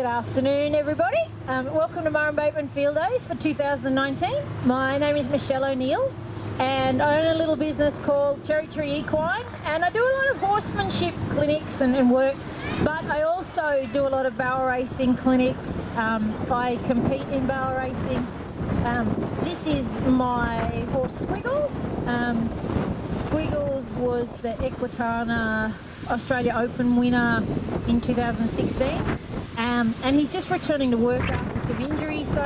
Good afternoon, everybody. Welcome to Murrumbateman Field Days for 2019. My name is Michelle and I own a little business called Cherry Tree Equine, and I do a lot of horsemanship clinics and work, but I also do a lot of barrel racing clinics. I compete in barrel racing. This is my horse Squiggles. Squiggles was the Equine Australia Open winner in 2016, and he's just returning to work after some injury, so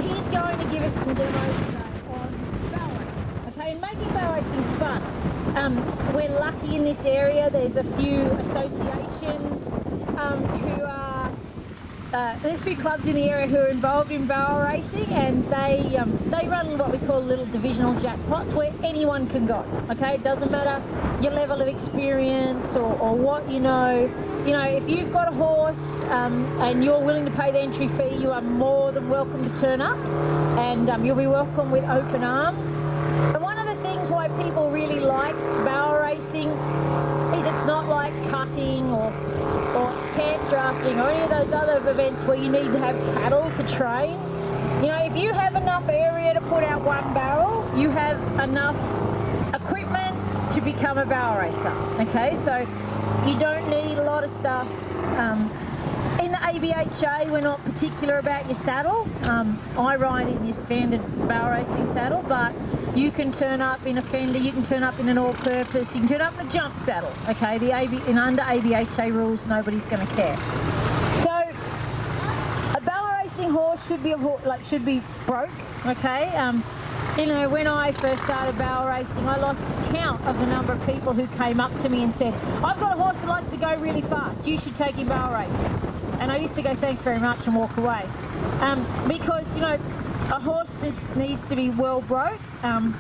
he's going to give us some demos today on barrel racing, okay, and making barrel racing fun. We're lucky in this area. There's a few associations who are there's a few clubs in the area who are involved in barrel racing, and they run what we call little divisional jackpots where anyone can go. Okay, it doesn't matter your level of experience or what you know. You know, if you've got a horse and you're willing to pay the entry fee, you are more than welcome to turn up, and you'll be welcome with open arms. And one of the things why people really like barrel racing is it's not like cutting or camp drafting or any of those other events where you need to have cattle to train. You know, if you have enough area to put out one barrel, you have enough equipment to become a barrel racer. Okay, so you don't need a lot of stuff. In the ABHA, we're not particular about your saddle. I ride in your standard barrel racing saddle, but you can turn up in a fender, you can turn up in an all-purpose, you can turn up in a jump saddle. Okay, under ABHA rules, nobody's going to care. So a barrel racing horse should be broke. Okay, you know, when I first started barrel racing, I lost count of the number of people who came up to me and said, "I've got a horse that likes to go really fast. You should take him barrel racing." And I used to go, "Thanks very much," and walk away, because you know, a horse needs to be well broke, and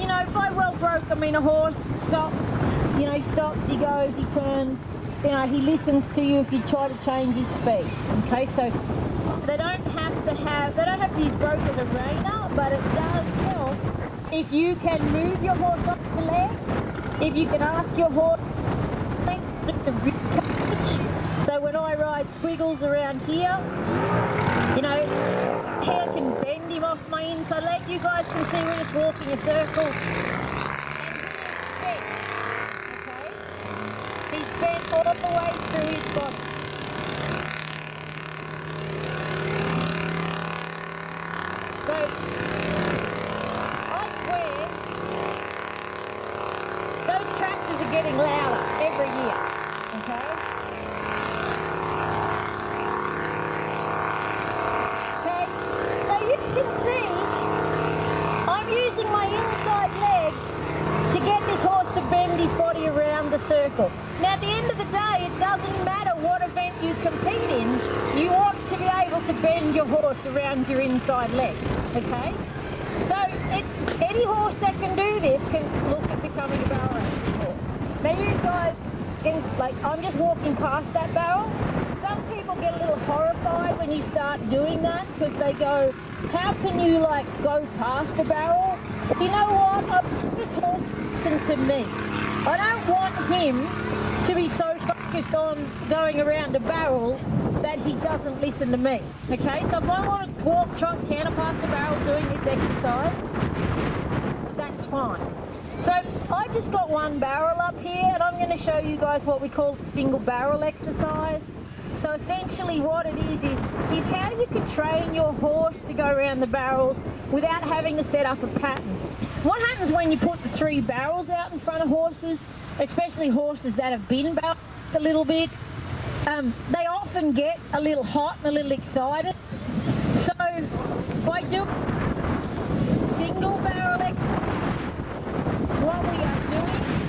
you know, by well broke I mean a horse stops, you know, he goes, he turns, you know, he listens to you if you try to change his speed. Okay, so they don't have to use broke as a reiner, but it does help if you can move your horse off the leg, if you can ask your horse length the rib cage. So when I ride Squiggles around here, you know, I can bend him off my inside leg. You guys can see we're just walking a circle. And he's bent, okay? He's bent all the way through his body. So, I swear, those tractors are getting louder every year, okay? You can see I'm using my inside leg to get this horse to bend his body around the circle. Now at the end of the day, it doesn't matter what event you compete in, you want to be able to bend your horse around your inside leg, okay? So any horse that can do this can look at becoming a barrel racing horse. Now you guys can, like, I'm just walking past that barrel. Some people get a little horrified when you start doing that because they go, "How can you like go past a barrel?" You know what? This horse listen to me. I don't want him to be so focused on going around a barrel that he doesn't listen to me. Okay, so if I want to try and canter past a barrel doing this exercise, that's fine. So I've just got one barrel up here, and I'm going to show you guys what we call single barrel exercise. So essentially what it is how you can train your horse to go around the barrels without having to set up a pattern. What happens when you put the 3 barrels out in front of horses, especially horses that have been barreled a little bit, they often get a little hot and a little excited. So by doing single barrel exercise, what we are doing is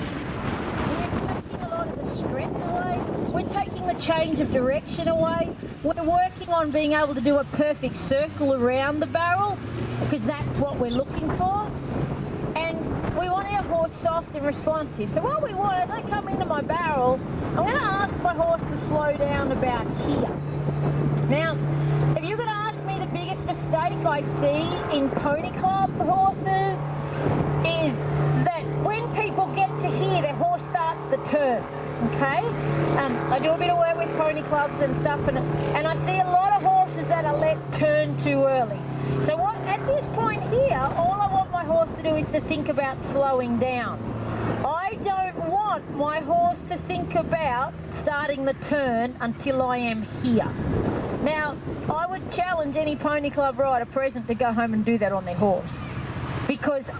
we're taking a lot of the stress away. We're taking the change of direction away. We're working on being able to do a perfect circle around the barrel because that's what we're looking for. And we want our horse soft and responsive. So what we want, as I come into my barrel, I'm going to ask my horse to slow down about here. Now, if you're going to ask me the biggest mistake I see in pony club horses is that when people get to here, their horse starts to turn. okay? I do a bit of work with pony clubs and stuff, and I see a lot of horses that are let turn too early. So at this point here, all I want my horse to do is to think about slowing down. I don't want my horse to think about starting the turn until I am here. Now, I would challenge any pony club rider present to go home and do that on their horse, because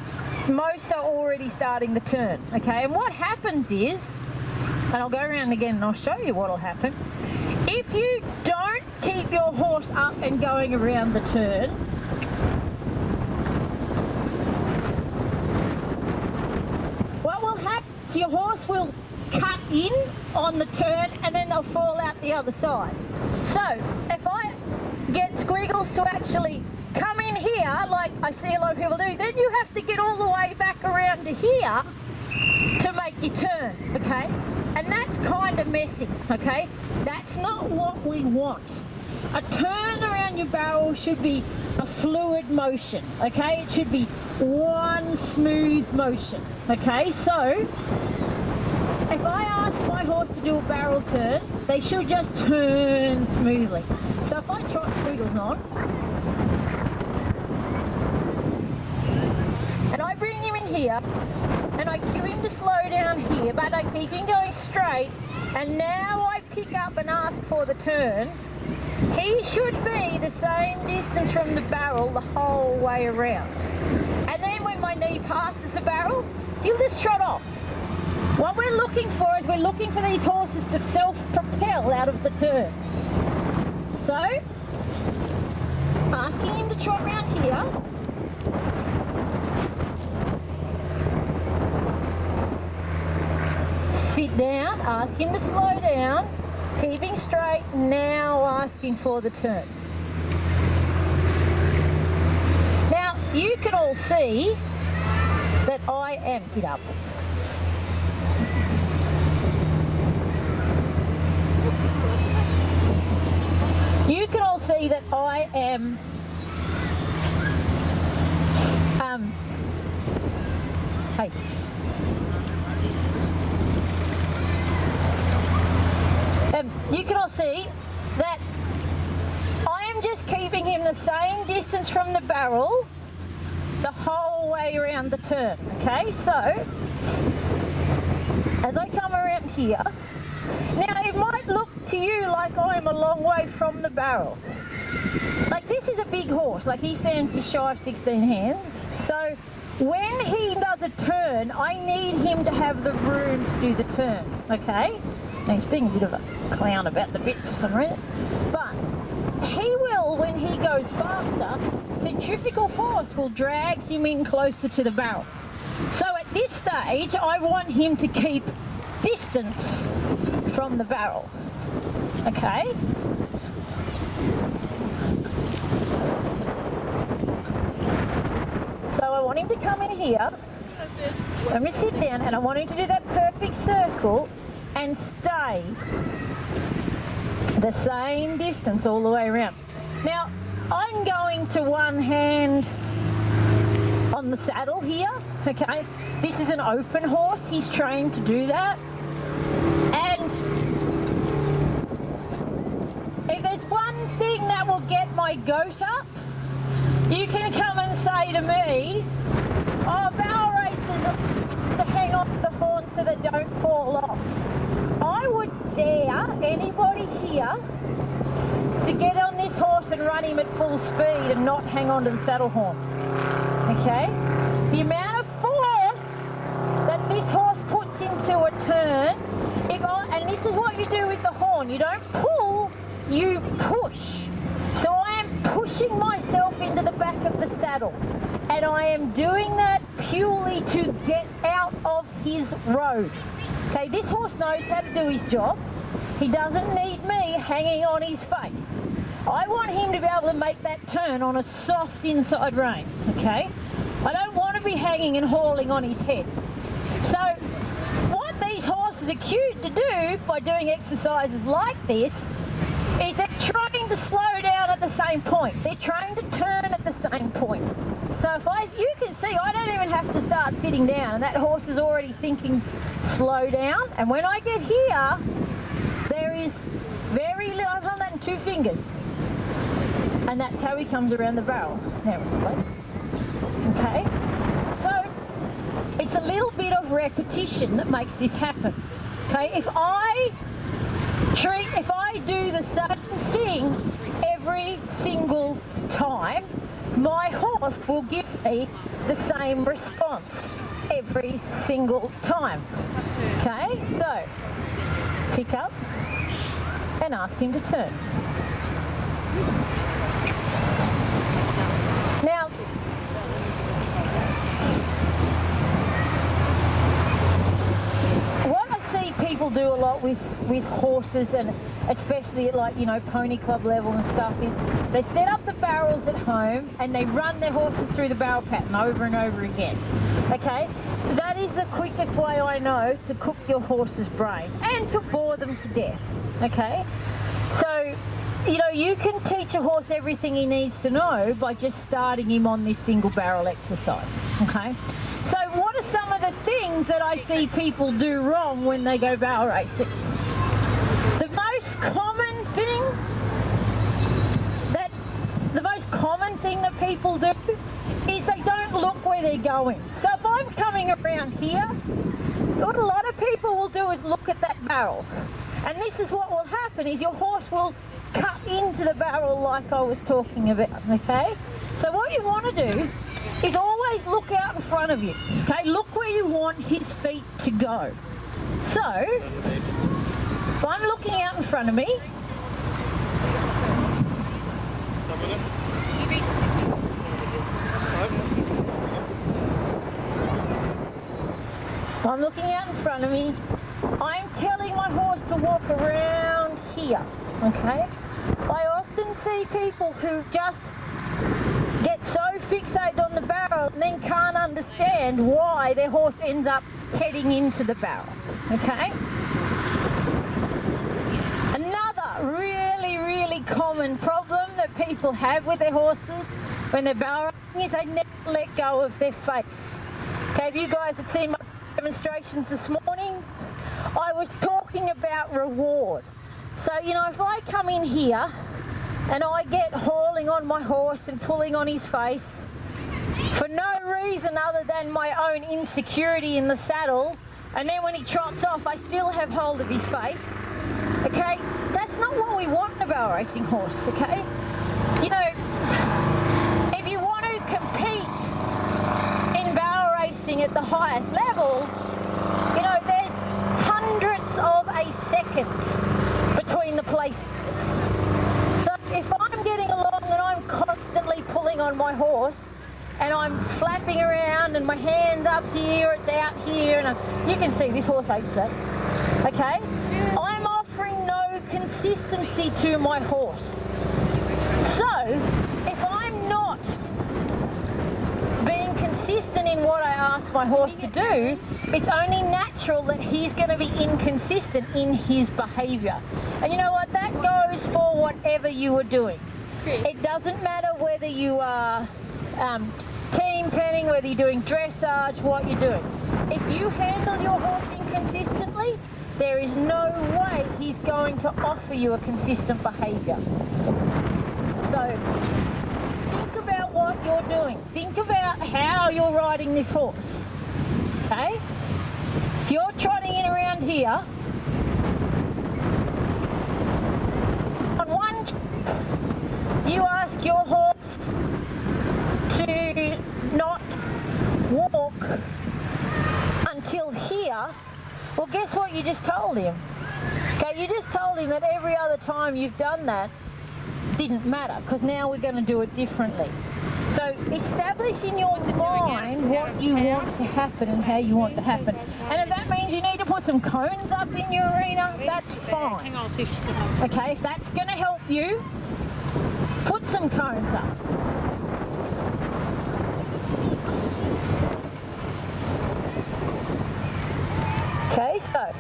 most are already starting the turn, okay? And what happens is, and I'll go around again and I'll show you what will happen. If you don't keep your horse up and going around the turn, what will happen is your horse will cut in on the turn and then they'll fall out the other side. So if I get Squiggles to actually come in here, like I see a lot of people do, then you have to get all the way back around to here to make your turn, okay? And that's kind of messy, okay? That's not what we want. A turn around your barrel should be a fluid motion, okay? It should be one smooth motion, okay? So if I ask my horse to do a barrel turn, they should just turn smoothly. So if I trot Squiggles on, and I bring him in here, and I cue him to slow down here, but I keep him going straight, and now I pick up and ask for the turn, he should be the same distance from the barrel the whole way around. And then when my knee passes the barrel, he'll just trot off. What we're looking for is we're looking for these horses to self-propel out of the turns. So, asking him to trot around here, sit down, ask him to slow down, keeping straight, now asking for the turn. Now, you can all see that I am hit up. You can all see that I am hey. You can all see that I am just keeping him the same distance from the barrel the whole way around the turn, okay? So, as I come around here, now it might look to you like I'm a long way from the barrel. Like, this is a big horse, like he stands just shy of 16 hands. So when he does a turn, I need him to have the room to do the turn, okay? Now he's being a bit of a clown about the bit for some reason, but he will, when he goes faster, centrifugal force will drag him in closer to the barrel. So at this stage, I want him to keep distance from the barrel, okay? So I want him to come in here, let me sit down, and I want him to do that perfect circle and stay the same distance all the way around. Now, I'm going to one hand on the saddle here, okay? This is an open horse, he's trained to do that. And if there's one thing that will get my goat up, you can come and say to me, oh, barrel races to hang on to the horn so they don't fall off. I would dare anybody here to get on this horse and run him at full speed and not hang on to the saddle horn, okay? The amount of force that this horse puts into a turn, and this is what you do with the horn, you don't pull, you push. So I am pushing myself into the back of the saddle, and I am doing that purely to get out of his road. Okay, this horse knows how to do his job. He doesn't need me hanging on his face. I want him to be able to make that turn on a soft inside rein, okay? I don't want to be hanging and hauling on his head. So what these horses are cued to do by doing exercises like this is they're trying to slow down at the same point. They're trained to turn at the same point. So you can see, I don't even have to start sitting down, and that horse is already thinking slow down. And when I get here, there is very little, I've done that in 2 fingers. And that's how he comes around the barrel. Now asleep. Okay? So it's a little bit of repetition that makes this happen. Okay? If I do the same thing every single time, my horse will give me the same response every single time. Okay? So pick up and ask him to turn. Now, what I see people do a lot with horses, and especially at, like, you know, pony club level and stuff, is they set up the barrels at home and they run their horses through the barrel pattern over and over again. Okay? That is the quickest way I know to cook your horse's brain and to bore them to death. Okay? So, you know, you can teach a horse everything he needs to know by just starting him on this single barrel exercise. Okay? So what are some of the things that I see people do wrong when they go barrel racing? The most common thing that people do is they don't look where they're going. So if I'm coming around here, what a lot of people will do is look at that barrel. And this is what will happen, is your horse will cut into the barrel like I was talking about, okay? So what you want to do is always look out in front of you, okay? Look where you want his feet to go. So, if I'm looking out in front of me, I'm looking out in front of me, I'm telling my horse to walk around here, okay? I often see people who just get so fixated on the barrel and then can't understand why their horse ends up heading into the barrel, okay? Another really, really common problem that people have with their horses when they're barrel racing is they never let go of their face. Okay, if you guys had seen my demonstrations this morning, I was talking about reward. So, you know, if I come in here and I get hauling on my horse and pulling on his face for no reason other than my own insecurity in the saddle, and then when he trots off I still have hold of his face, okay, that's not what we want in a barrel racing horse, okay? You know, if you want to compete in barrel racing at the highest level, you know, there's hundredths of a second between the places. So if I'm getting along and I'm constantly pulling on my horse and I'm flapping around and my hand's up here, it's out here, and you can see this horse hates it, okay? I'm offering no consistency to my horse. So if I'm not being consistent in what I ask my horse to do, it's only natural that he's going to be inconsistent in his behaviour. And you know what? That goes for whatever you are doing. It doesn't matter whether you are team penning, whether you're doing dressage, what you're doing. If you handle your horse inconsistently, there is no way he's going to offer you a consistent behaviour. So think about what you're doing. Think about how you're riding this horse. Okay? If you're trotting in around here, on one you ask your horse to not walk until here, well, guess what you just told him? Okay, you just told him that every other time you've done that didn't matter, because now we're going to do it differently. So establish in your mind what you want to happen and how you want to happen. And if that means you need to put some cones up in your arena, that's fine. Hang on, see if she's going to... Okay, if that's going to help you, put some cones up. Okay, so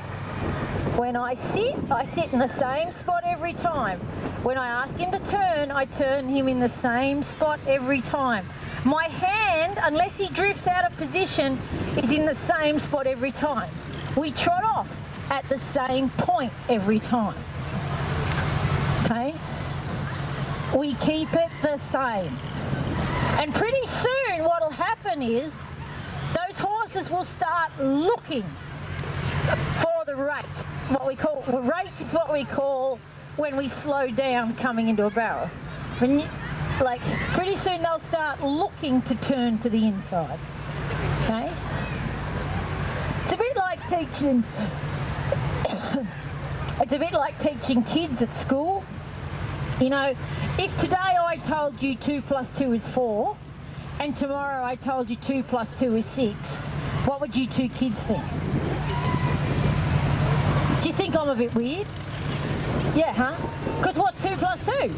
When I sit in the same spot every time. When I ask him to turn, I turn him in the same spot every time. My hand, unless he drifts out of position, is in the same spot every time. We trot off at the same point every time. Okay? We keep it the same. And pretty soon what will happen is those horses will start looking for the rate. Rate is what we call when we slow down coming into a barrel. Pretty soon they'll start looking to turn to the inside. Okay? It's a bit like teaching. It's a bit like teaching kids at school. You know, if today I told you 2 + 2 is 4, and tomorrow I told you 2 + 2 is 6, what would you two kids think? Do you think I'm a bit weird? Yeah, huh? Because what's 2 + 2?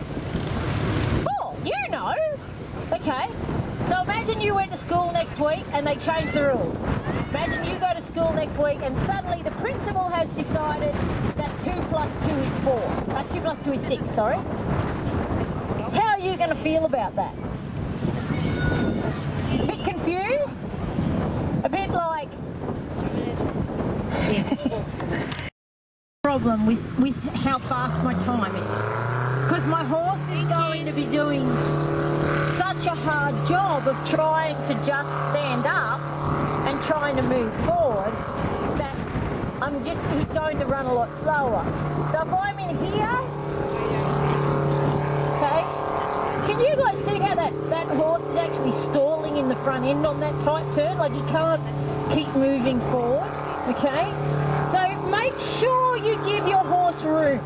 Oh, you know. Okay. So imagine you went to school next week and they changed the rules. Imagine you go to school next week and suddenly the principal has decided that 2 + 2 is 4. 2 + 2 is 6, sorry. How are you going to feel about that? A bit confused? A bit like... problem with how fast my time is. Because my horse is going to be doing such a hard job of trying to just stand up and trying to move forward that he's going to run a lot slower. So if I'm in here, okay, can you guys see how that horse is actually stalling in the front end on that tight turn? Like he can't keep moving forward, okay? So make sure you give your horse room.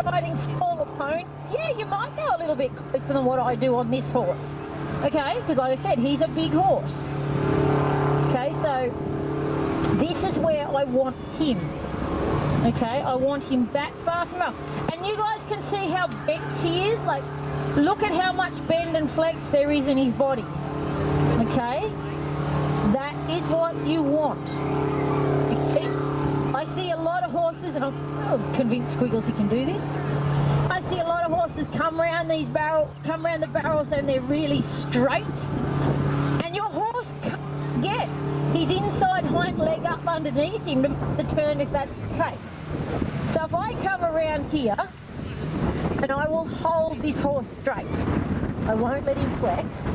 Riding smaller ponies, yeah, you might go a little bit closer than what I do on this horse, okay, because like I said, he's a big horse. Okay, so this is where I want him. Okay, I want him that far from up, and you guys can see how bent he is. Like, look at how much bend and flex there is in his body. Okay, that is what you want. I see a lot of horses, and I'm convinced Squiggles he can do this. I see a lot of horses come around the barrels, and they're really straight. And your horse can't get his inside hind leg up underneath him to turn if that's the case. So if I come around here, and I will hold this horse straight, I won't let him flex.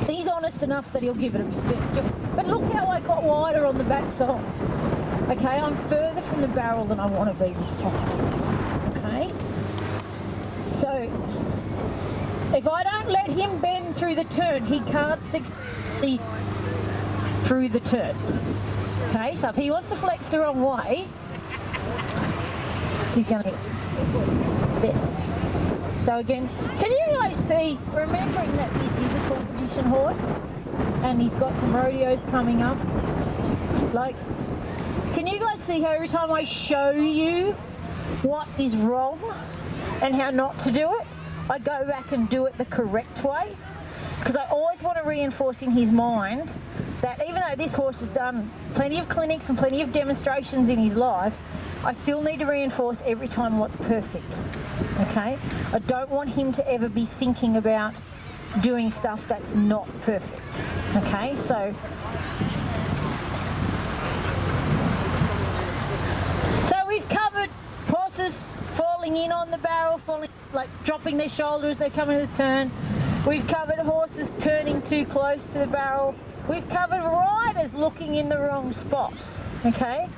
He's honest enough that he'll give it his best job. But look how I got wider on the backside. Okay, I'm further from the barrel than I want to be this time. Okay? So, if I don't let him bend through the turn, he can't succeed through the turn. Okay, so if he wants to flex the wrong way, he's going to get there. So again, can you guys see, remembering that this is a competition horse and he's got some rodeos coming up, like, can you guys see how every time I show you what is wrong and how not to do it, I go back and do it the correct way? Because I always want to reinforce in his mind that even though this horse has done plenty of clinics and plenty of demonstrations in his life, I still need to reinforce every time what's perfect, okay? I don't want him to ever be thinking about doing stuff that's not perfect, okay? So we've covered horses falling in on the barrel, like dropping their shoulder as they come into the turn. We've covered horses turning too close to the barrel. We've covered riders looking in the wrong spot, okay?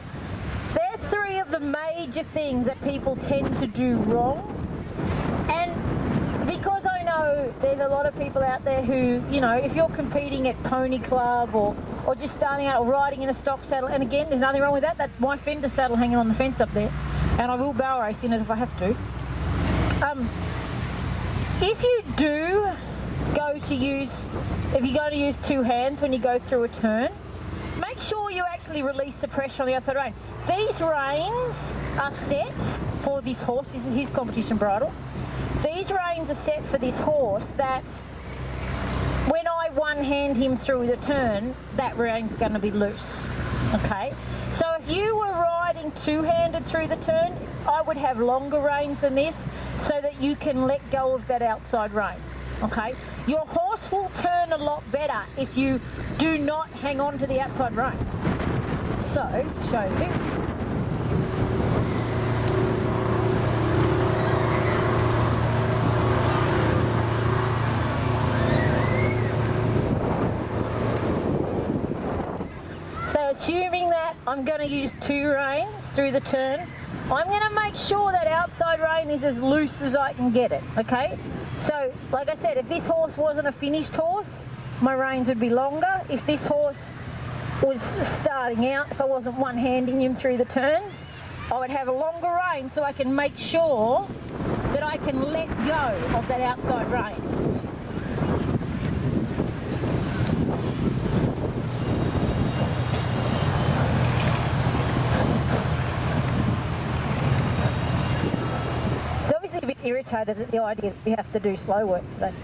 They're three of the major things that people tend to do wrong. And because I know there's a lot of people out there who, you know, if you're competing at Pony Club or just starting out or riding in a stock saddle, and again, there's nothing wrong with that. That's my fender saddle hanging on the fence up there. And I will barrel race in it if I have to. If you do if you're going to use two hands when you go through a turn, make sure you actually actually release the pressure on the outside rein. These reins are set for this horse. This is his competition bridle. These reins are set for this horse that when I one-hand him through the turn, that reine's going to be loose, okay? So if you were riding two-handed through the turn, I would have longer reins than this so that you can let go of that outside rein, okay? Your horse will turn a lot better if you do not hang on to the outside rein. So, to show you. So assuming that I'm going to use two reins through the turn, I'm going to make sure that outside rein is as loose as I can get it, okay? So, like I said, if this horse wasn't a finished horse, my reins would be longer. If this horse was starting out, if I wasn't one-handing him through the turns, I would have a longer rein so I can make sure that I can let go of that outside rein. A bit irritated at the idea that you have to do slow work today.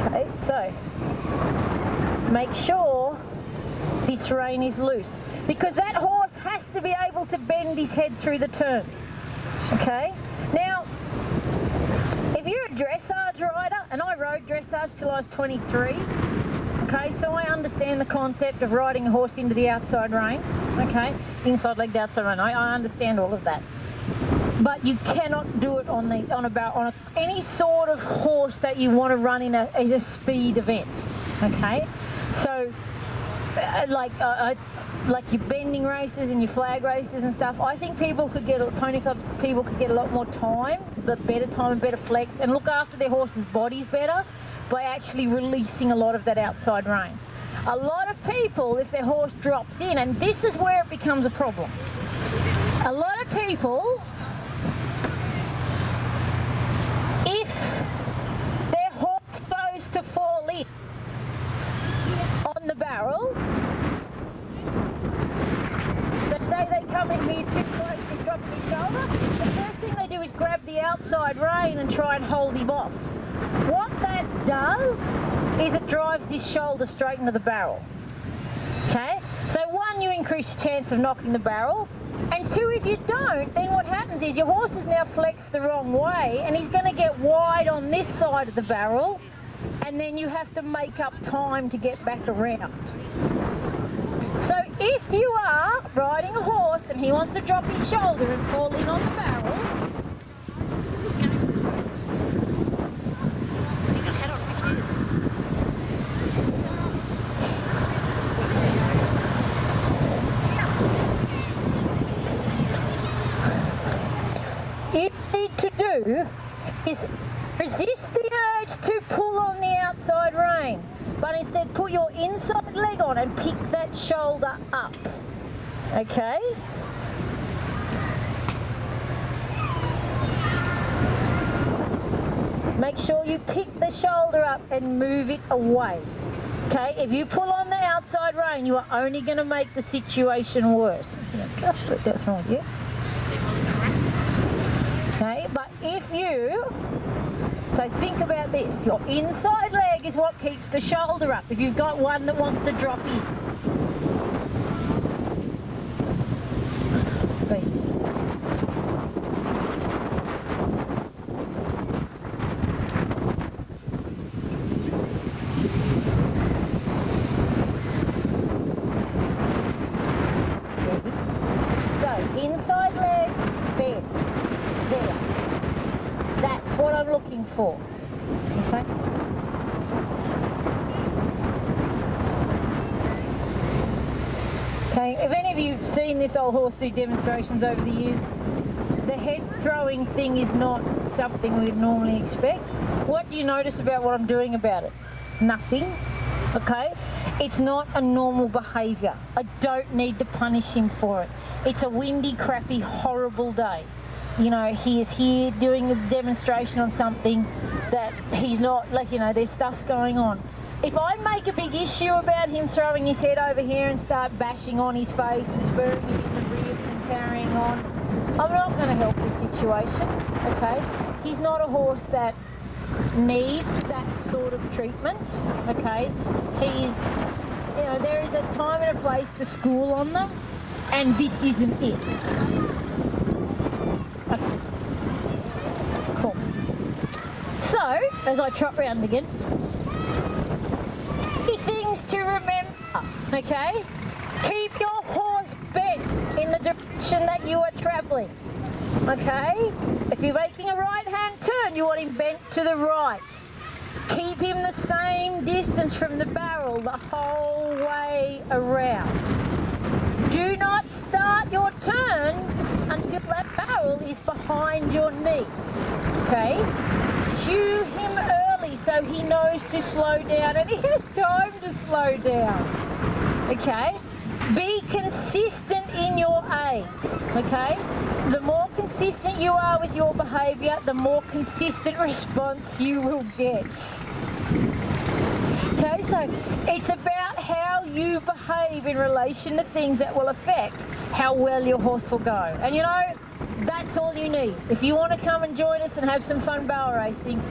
Okay, so make sure this rein is loose because that horse has to be able to bend his head through the turn. Okay, now if you're a dressage rider, and I rode dressage till I was 23, okay, so I understand the concept of riding a horse into the outside rein, okay, inside leg to outside rein. I understand all of that. But you cannot do it on any sort of horse that you want to run in a speed event, okay? So, like your bending races and your flag races and stuff, I think pony club people could get a lot more time, but better time and better flex, and look after their horses' bodies better by actually releasing a lot of that outside rein. A lot of people, if their horse drops in, and this is where it becomes a problem. A lot of people, if their horse goes to fall in on the barrel, so say they come in here too close to drop his shoulder, the first thing they do is grab the outside rein and try and hold him off. What that does is it drives his shoulder straight into the barrel. Okay? So one, you increase your chance of knocking the barrel, and two, if you don't, then what happens is your horse is now flexed the wrong way and he's going to get wide on this side of the barrel, and then you have to make up time to get back around. So if you are riding a horse and he wants to drop his shoulder and fall in on the barrel, you need to do is resist the urge to pull on the outside rein, but instead put your inside leg on and pick that shoulder up. Okay? Make sure you pick the shoulder up and move it away. Okay? If you pull on the outside rein, you are only going to make the situation worse. Just look, that's wrong with you. Okay, but if you, so think about this, your inside leg is what keeps the shoulder up if you've got one that wants to drop in. So, inside leg, bend. There. That's what I'm looking for. Okay? Okay, if any of you have seen this old horse do demonstrations over the years, the head throwing thing is not something we'd normally expect. What do you notice about what I'm doing about it? Nothing. Okay? It's not a normal behaviour. I don't need to punish him for it. It's a windy, crappy, horrible day. you know, he is here doing a demonstration on something that he's not, like, you know, there's stuff going on. If I make a big issue about him throwing his head over here and start bashing on his face and spurring him in the ribs and carrying on, I'm not going to help this situation, okay? He's not a horse that needs that sort of treatment, okay? He's, you know, there is a time and a place to school on them, and this isn't it. Okay. Cool. So, as I trot round again, things to remember, okay? Keep your horse bent in the direction that you are travelling, okay? If you're making a right-hand turn, you want him bent to the right. Keep him the same distance from the barrel the whole way around. Do not start your turn until that barrel is behind your knee, okay? Cue him early so he knows to slow down and he has time to slow down, okay? Be consistent in your aids, okay? The more consistent you are with your behaviour, the more consistent response you will get. Okay, so it's about how you behave in relation to things that will affect how well your horse will go. And you know, that's all you need. If you want to come and join us and have some fun barrel racing,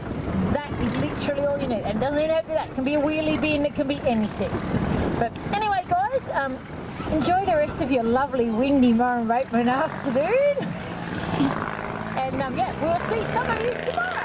that is literally all you need. And it doesn't even have to be that. It can be a wheelie bin, it can be anything. But anyway, guys, enjoy the rest of your lovely windy Murrumbateman afternoon. And yeah, we'll see some of you tomorrow.